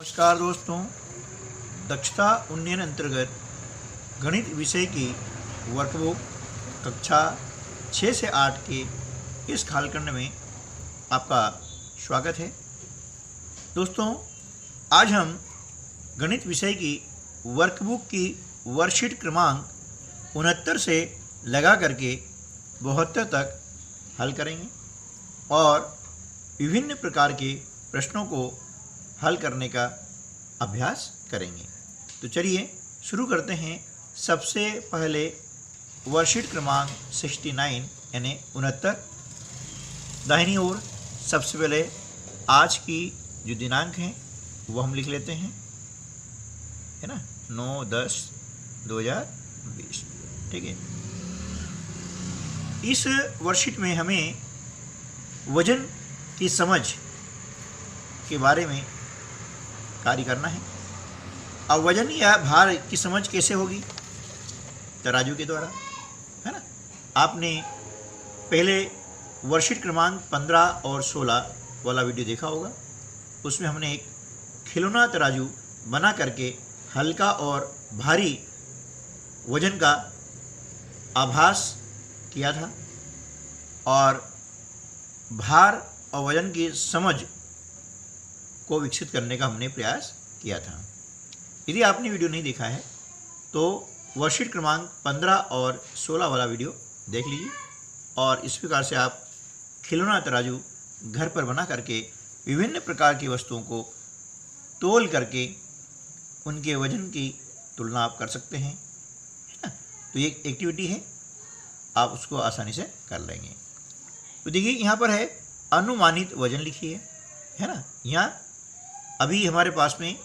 नमस्कार दोस्तों, दक्षता उन्नयन अंतर्गत गणित विषय की वर्कबुक कक्षा 6 से 8 के इस कालखंड में आपका स्वागत है। दोस्तों, आज हम गणित विषय की वर्कबुक की वर्कशीट क्रमांक 69 से लगा करके 72 तक हल करेंगे और विभिन्न प्रकार के प्रश्नों को हल करने का अभ्यास करेंगे। तो चलिए शुरू करते हैं। सबसे पहले वर्कशीट क्रमांक 69 यानी 69, दाहिनी ओर सबसे पहले आज की जो दिनांक है वो हम लिख लेते हैं, है ना, 9/10/2020। ठीक है। इस वर्कशीट में हमें वजन की समझ के बारे में कार्य करना है। अब वजन या भार की समझ कैसे होगी? तराजू के द्वारा, है ना। आपने पहले वर्कशीट क्रमांक 15 और 16 वाला वीडियो देखा होगा। उसमें हमने एक खिलौना तराजू बना करके हल्का और भारी वजन का आभास किया था और भार और वजन की समझ को विकसित करने का हमने प्रयास किया था। यदि आपने वीडियो नहीं देखा है तो वर्कशीट क्रमांक 15 और 16 वाला वीडियो देख लीजिए और इस प्रकार से आप खिलौना तराजू घर पर बना करके विभिन्न प्रकार की वस्तुओं को तोल करके उनके वजन की तुलना आप कर सकते हैं, है ना। तो ये एक एक्टिविटी है, आप उसको आसानी से कर लेंगे। तो देखिए यहाँ पर है अनुमानित वजन लिखिए, है ना। यहाँ अभी हमारे पास में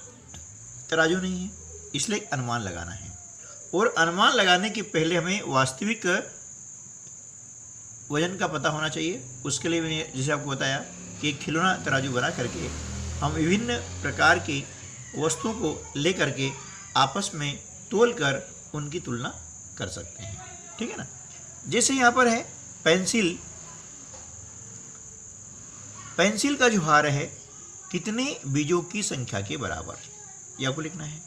तराजू नहीं है, इसलिए अनुमान लगाना है और अनुमान लगाने के पहले हमें वास्तविक वजन का पता होना चाहिए। उसके लिए मैंने जैसे आपको बताया कि एक खिलौना तराजू बना करके हम विभिन्न प्रकार की वस्तुओं को ले करके आपस में तोल कर उनकी तुलना कर सकते हैं, ठीक है ना। जैसे यहाँ पर है पेंसिल का जो भार है कितने बीजों की संख्या के बराबर, यह आपको लिखना है।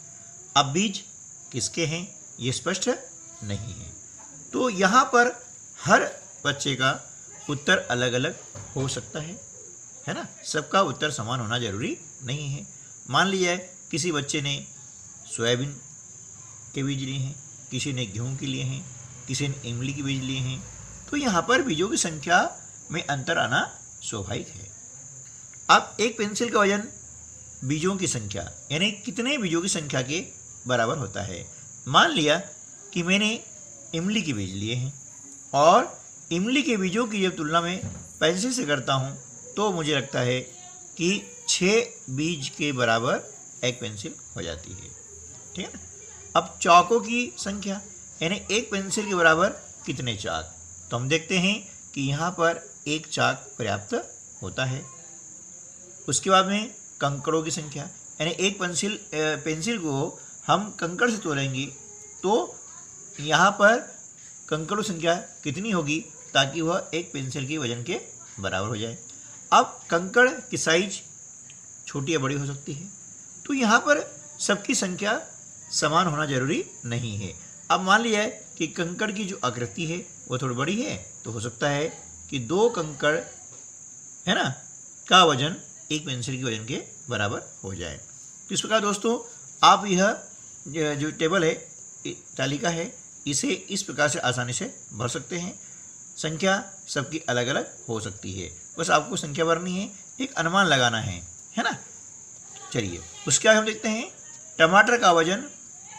अब बीज किसके हैं ये स्पष्ट नहीं है, तो यहाँ पर हर बच्चे का उत्तर अलग अलग हो सकता है ना। सबका उत्तर समान होना जरूरी नहीं है। मान लिया किसी बच्चे ने सोयाबीन के बीज लिए हैं, किसी ने गेहूँ के लिए हैं, किसी ने इमली के बीज लिए हैं, तो यहाँ पर बीजों की संख्या में अंतर आना स्वाभाविक है। अब एक पेंसिल का वजन बीजों की संख्या यानी कितने बीजों की संख्या के बराबर होता है। मान लिया कि मैंने इमली के बीज लिए हैं और इमली के बीजों की जब तुलना में पेंसिल से करता हूँ तो मुझे लगता है कि 6 बीज के बराबर एक पेंसिल हो जाती है, ठीक है ना। अब चाकों की संख्या यानी एक पेंसिल के बराबर कितने चाक, तो हम देखते हैं कि यहाँ पर एक चाक पर्याप्त होता है। उसके बाद में कंकड़ों की संख्या यानी एक पेंसिल को हम कंकड़ से तोलेंगे तो यहाँ पर कंकड़ों की संख्या कितनी होगी ताकि वह एक पेंसिल के वजन के बराबर हो जाए। अब कंकड़ की साइज छोटी या बड़ी हो सकती है, तो यहाँ पर सबकी संख्या समान होना जरूरी नहीं है। अब मान लिया है कि कंकड़ की जो आकृति है वो थोड़ी बड़ी है, तो हो सकता है कि 2 कंकड़, है ना, का वजन एक पेंसिल के वजन के बराबर हो जाए। तो इस प्रकार दोस्तों आप यह जो टेबल है, तालिका है, इसे इस प्रकार से आसानी से भर सकते हैं। संख्या सबकी अलग अलग हो सकती है, बस आपको संख्या भरनी है, एक अनुमान लगाना है ना। चलिए उसके बाद हम देखते हैं टमाटर का वजन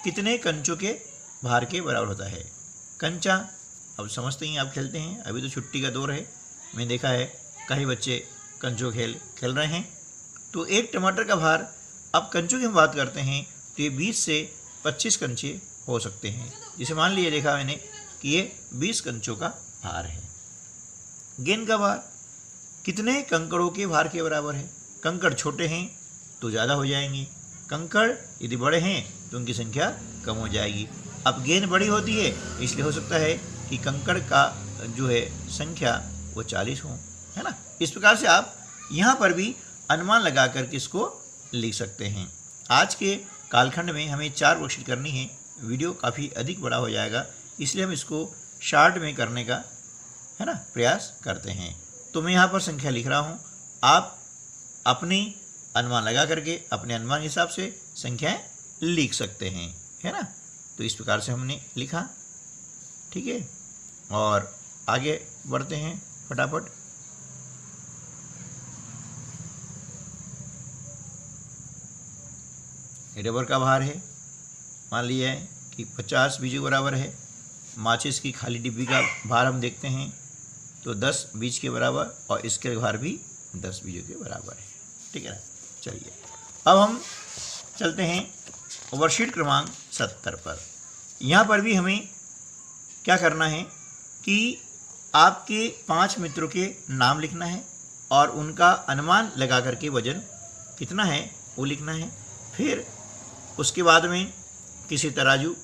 कितने कंचों के भार के बराबर होता है। कंचा अब समझते ही आप खेलते हैं, अभी तो छुट्टी का दौर है, मैंने देखा है कई बच्चे कंचों खेल रहे हैं। तो एक टमाटर का भार, अब कंचों की हम बात करते हैं तो ये 20 से 25 कंचे हो सकते हैं। जिसे मान लिया देखा मैंने कि ये 20 कंचों का भार है। गेंद का भार कितने कंकड़ों के भार के बराबर है। कंकड़ छोटे हैं तो ज़्यादा हो जाएंगे, कंकड़ यदि बड़े हैं तो उनकी संख्या कम हो जाएगी। अब गेंद बड़ी होती है इसलिए हो सकता है कि कंकड़ का जो है संख्या वो 40 हो, है ना। इस प्रकार से आप यहाँ पर भी अनुमान लगा कर के इसको लिख सकते हैं। आज के कालखंड में हमें 4 वर्कशीट करनी है, वीडियो काफ़ी अधिक बड़ा हो जाएगा, इसलिए हम इसको शार्ट में करने का है ना प्रयास करते हैं। तो मैं यहाँ पर संख्या लिख रहा हूँ, आप अपनी अनुमान लगा करके अपने अनुमान के हिसाब से संख्याएं लिख सकते हैं, है ना। तो इस प्रकार से हमने लिखा, ठीक है। और आगे बढ़ते हैं फटाफट। रबर का भार है, मान लिया है कि 50 बीजों के बराबर है। माचिस की खाली डिब्बी का भार हम देखते हैं तो 10 बीज के बराबर, और इसके भार भी 10 बीजों के बराबर है, ठीक है ना। चलिए अब हम चलते हैं वर्कशीट क्रमांक 70 पर। यहाँ पर भी हमें क्या करना है कि आपके 5 मित्रों के नाम लिखना है और उनका अनुमान लगा करके वजन कितना है वो लिखना है। फिर उसके बाद में किसी तराजू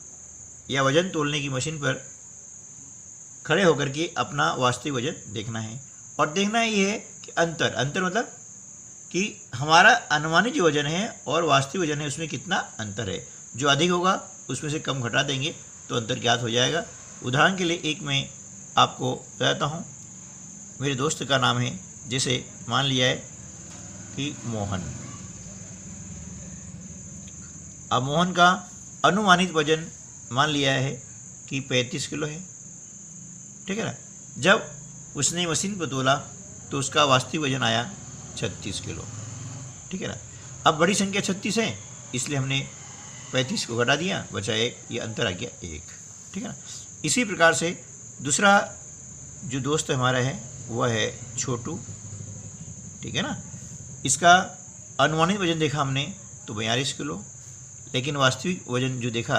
या वजन तोलने की मशीन पर खड़े होकर के अपना वास्तविक वजन देखना है, और देखना ये है कि अंतर मतलब कि हमारा अनुमानित जो वजन है और वास्तविक वजन है उसमें कितना अंतर है। जो अधिक होगा उसमें से कम घटा देंगे तो अंतर ज्ञात हो जाएगा। उदाहरण के लिए एक मैं आपको बताता हूँ। मेरे दोस्त का नाम है, जैसे मान लिया है कि मोहन। अब मोहन का अनुमानित वजन मान लिया है कि 35 किलो है, ठीक है ना। जब उसने मशीन पर तोला तो उसका वास्तविक वजन आया 36 किलो, ठीक है ना। अब बड़ी संख्या 36 है, इसलिए हमने 35 को घटा दिया, बचा 1, ये अंतर आ गया 1, ठीक है ना। इसी प्रकार से दूसरा जो दोस्त हमारा है वह है छोटू, ठीक है ना। इसका अनुमानित वजन देखा हमने तो 42 किलो, लेकिन वास्तविक वजन जो देखा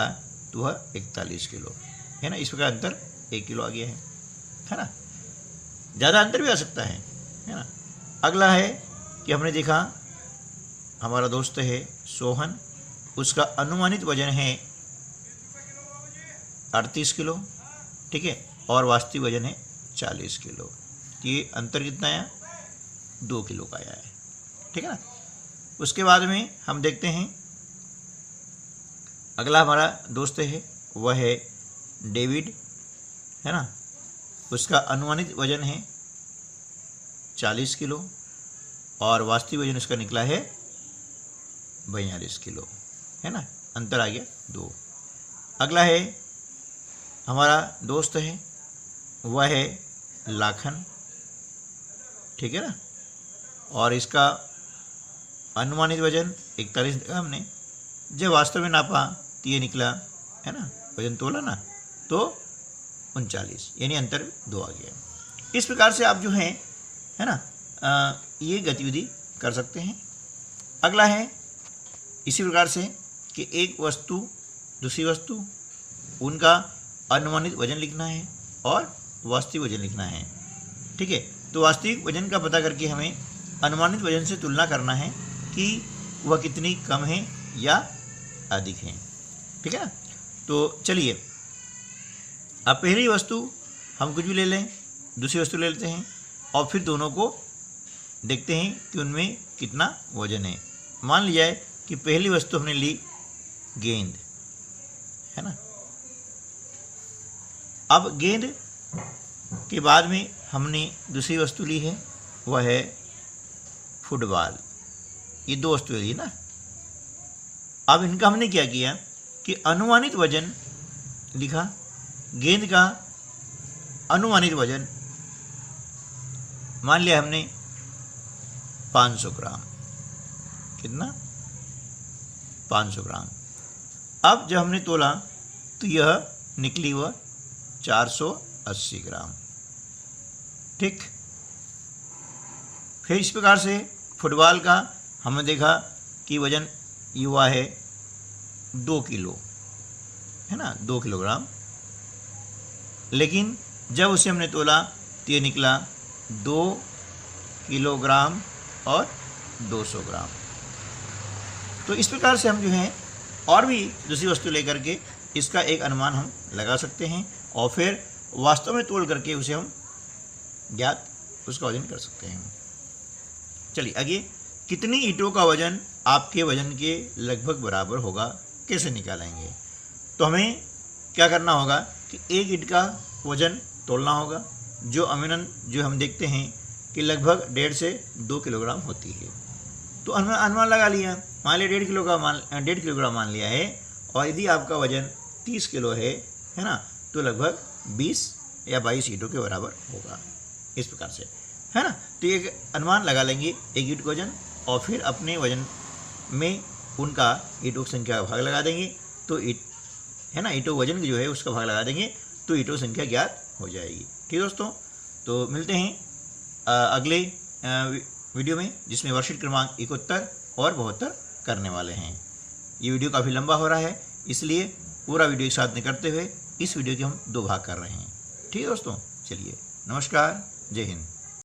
तो वह 41 किलो है ना। इस प्रकार अंतर 1 किलो आ गया है ना। ज़्यादा अंतर भी आ सकता है ना। अगला है कि हमने देखा हमारा दोस्त है सोहन, उसका अनुमानित वजन है 38 किलो, ठीक है, और वास्तविक वजन है 40 किलो। ये अंतर कितना आया? 2 किलो का आया है, ठीक है ना। उसके बाद में हम देखते हैं अगला हमारा दोस्त है वह है डेविड, है ना। उसका अनुमानित वजन है 40 किलो और वास्तविक वजन उसका निकला है 42 किलो, है ना। अंतर आ गया 2। अगला है हमारा दोस्त है वह है लाखन, ठीक है ना, और इसका अनुमानित वजन 41 देखा हमने, जब वास्तव में नापा तो ये निकला, है ना, वजन तोला ना तो 39, यानी अंतर 2 आ गया। इस प्रकार से आप जो है ना ये गतिविधि कर सकते हैं। अगला है इसी प्रकार से कि एक वस्तु दूसरी वस्तु उनका अनुमानित वजन लिखना है और वास्तविक वजन लिखना है, ठीक है। तो वास्तविक वजन का पता करके हमें अनुमानित वजन से तुलना करना है कि वह कितनी कम है या अधिक है, ठीक है ना। तो चलिए अब पहली वस्तु हम कुछ भी ले लें, दूसरी वस्तु ले लेते हैं और फिर दोनों को देखते हैं कि उनमें कितना वजन है। मान लिया है कि पहली वस्तु हमने ली गेंद, है ना। अब गेंद के बाद में हमने दूसरी वस्तु ली है वह है फुटबॉल। ये 2 वस्तुएं ली ना। अब इनका हमने क्या किया कि अनुमानित वजन लिखा। गेंद का अनुमानित वजन मान लिया हमने 500 ग्राम। कितना? 500 ग्राम। अब जब हमने तोला तो यह निकली वह 480 ग्राम, ठीक। फिर इस प्रकार से फुटबॉल का हमने देखा कि वजन ये हुआ है 2 किलो, है ना, 2 किलोग्राम, लेकिन जब उसे हमने तोला तो ये निकला 2 किलोग्राम और 200 ग्राम। तो इस प्रकार से हम जो है और भी दूसरी वस्तु लेकर के इसका एक अनुमान हम लगा सकते हैं और फिर वास्तव में तोल करके उसे हम ज्ञात उसका वजन कर सकते हैं। चलिए आगे कितनी ईंटों का वजन आपके वजन के लगभग बराबर होगा, कैसे निकालेंगे? तो हमें क्या करना होगा कि एक ईंट का वजन तोलना होगा, जो अमूमन जो हम देखते हैं कि लगभग 1.5 से 2 किलोग्राम होती है। तो अनुमान लगा लिया, मान लिया 1.5 किलोग्राम मान लिया है, और यदि आपका वजन 30 किलो है ना, तो लगभग 20 या 22 ईंटों के बराबर होगा, इस प्रकार से, है ना। तो एक अनुमान लगा लेंगे एक ईंट का वजन, और फिर अपने वजन में उनका ईंटों की संख्या का भाग लगा देंगे, तो ईंट है ना, ईंटों वजन जो है उसका भाग लगा देंगे, तो ईंटों की संख्या ज्ञात हो जाएगी। ठीक है दोस्तों, तो मिलते हैं अगले वीडियो में, जिसमें वर्कशीट क्रमांक 71 और 72 करने वाले हैं। ये वीडियो काफ़ी लंबा हो रहा है, इसलिए पूरा वीडियो एक साथ नहीं करते हुए इस वीडियो के हम 2 भाग कर रहे हैं। ठीक है दोस्तों, चलिए, नमस्कार, जय हिंद।